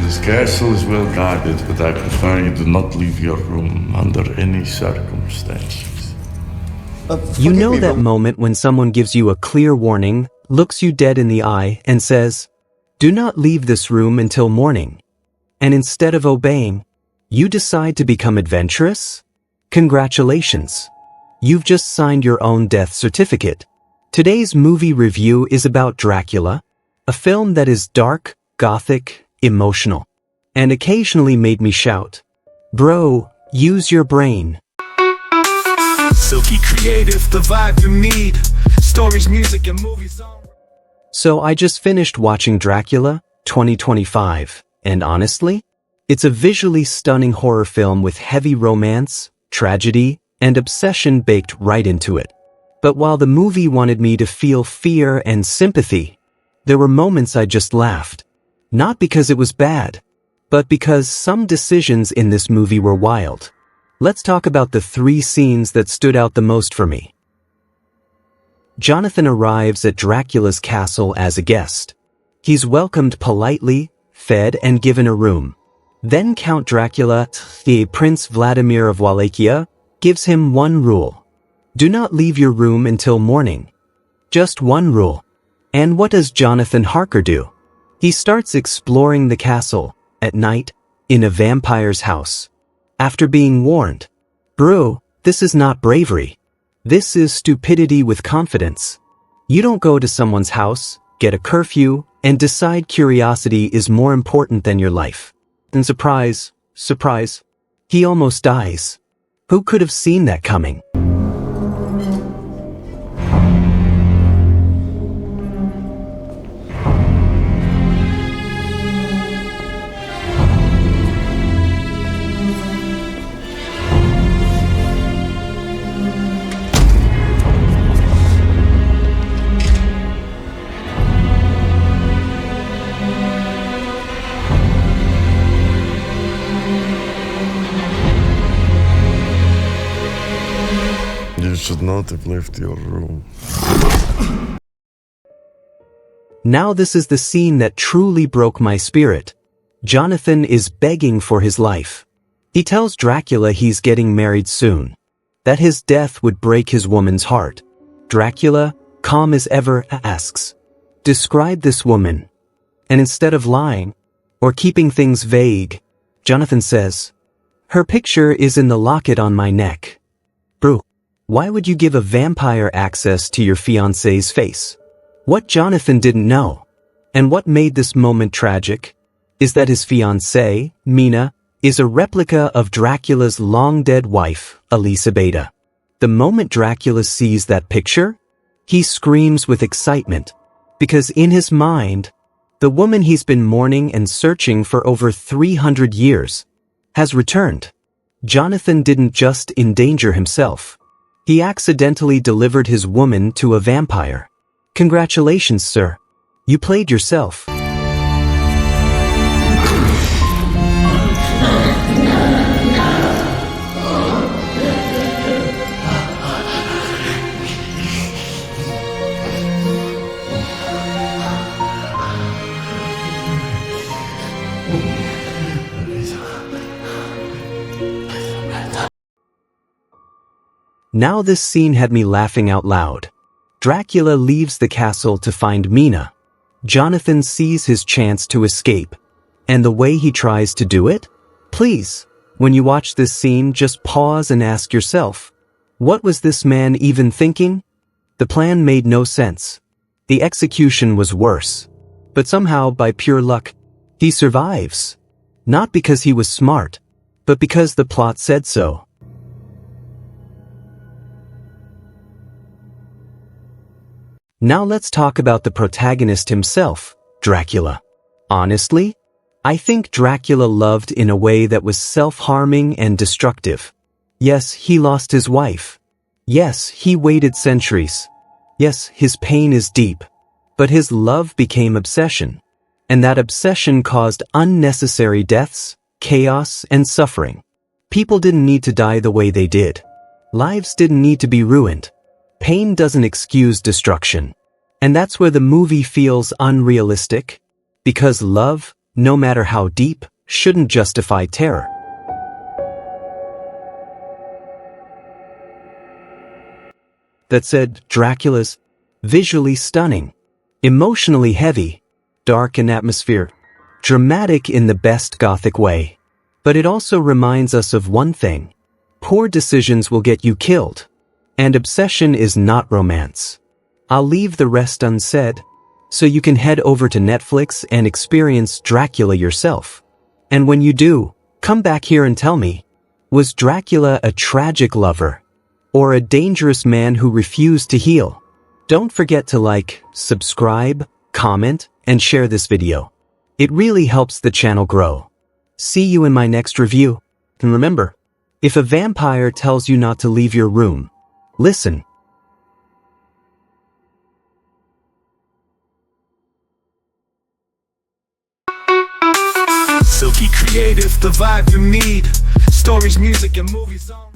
This castle is well guarded, but I prefer you do not leave your room under any circumstances. You know that moment when someone gives you a clear warning, looks you dead in the eye, and says, "Do not leave this room until morning." And instead of obeying, you decide to become adventurous? Congratulations. You've just signed your own death certificate. Today's movie review is about Dracula, a film that is dark, gothic, emotional, and occasionally made me shout, "Bro, use your brain." Silky creative, the vibe you need. Stories, music, and movies on. So I just finished watching Dracula 2025, and honestly, it's a visually stunning horror film with heavy romance, tragedy, and obsession baked right into it. But while the movie wanted me to feel fear and sympathy, there were moments I just laughed. Not because it was bad, but because some decisions in this movie were wild. Let's talk about the 3 scenes that stood out the most for me. Jonathan arrives at Dracula's castle as a guest. He's welcomed politely, fed, and given a room. Then Count Dracula, the Prince Vladimir of Wallachia, gives him one rule. Do not leave your room until morning. Just one rule. And what does Jonathan Harker do? He starts exploring the castle, at night, in a vampire's house. After being warned, "Bro, this is not bravery. This is stupidity with confidence." You don't go to someone's house, get a curfew, and decide curiosity is more important than your life. And surprise, surprise, he almost dies. Who could have seen that coming? You should not have left your room. Now this is the scene that truly broke my spirit. Jonathan is begging for his life. He tells Dracula he's getting married soon, that his death would break his woman's heart. Dracula, calm as ever, asks, "Describe this woman." And instead of lying, or keeping things vague, Jonathan says, "Her picture is in the locket on my neck." Bro, why would you give a vampire access to your fiancé's face? What Jonathan didn't know, and what made this moment tragic, is that his fiancée, Mina, is a replica of Dracula's long-dead wife, Disobeyed. The moment Dracula sees that picture, he screams with excitement, because in his mind, the woman he's been mourning and searching for over 300 years has returned. Jonathan didn't just endanger himself. He accidentally delivered his woman to a vampire. Congratulations, sir. You played yourself. Now this scene had me laughing out loud. Dracula leaves the castle to find Mina. Jonathan sees his chance to escape. And the way he tries to do it? Please, when you watch this scene, just pause and ask yourself, what was this man even thinking? The plan made no sense. The execution was worse. But somehow, by pure luck, he survives. Not because he was smart, but because the plot said so. Now let's talk about the protagonist himself, Dracula. Honestly, I think Dracula loved in a way that was self-harming and destructive. Yes, he lost his wife. Yes, he waited centuries. Yes, his pain is deep. But his love became obsession. And that obsession caused unnecessary deaths, chaos, and suffering. People didn't need to die the way they did. Lives didn't need to be ruined. Pain doesn't excuse destruction. And that's where the movie feels unrealistic. Because love, no matter how deep, shouldn't justify terror. That said, Dracula's visually stunning, emotionally heavy, dark in atmosphere, dramatic in the best Gothic way. But it also reminds us of one thing: poor decisions will get you killed, and obsession is not romance. I'll leave the rest unsaid, so you can head over to Netflix and experience Dracula yourself. And when you do, come back here and tell me, was Dracula a tragic lover, or a dangerous man who refused to heal? Don't forget to like, subscribe, comment, and share this video. It really helps the channel grow. See you in my next review. And remember, if a vampire tells you not to leave your room, listen. Silky creative, the vibe you need. Stories, music, and movies on.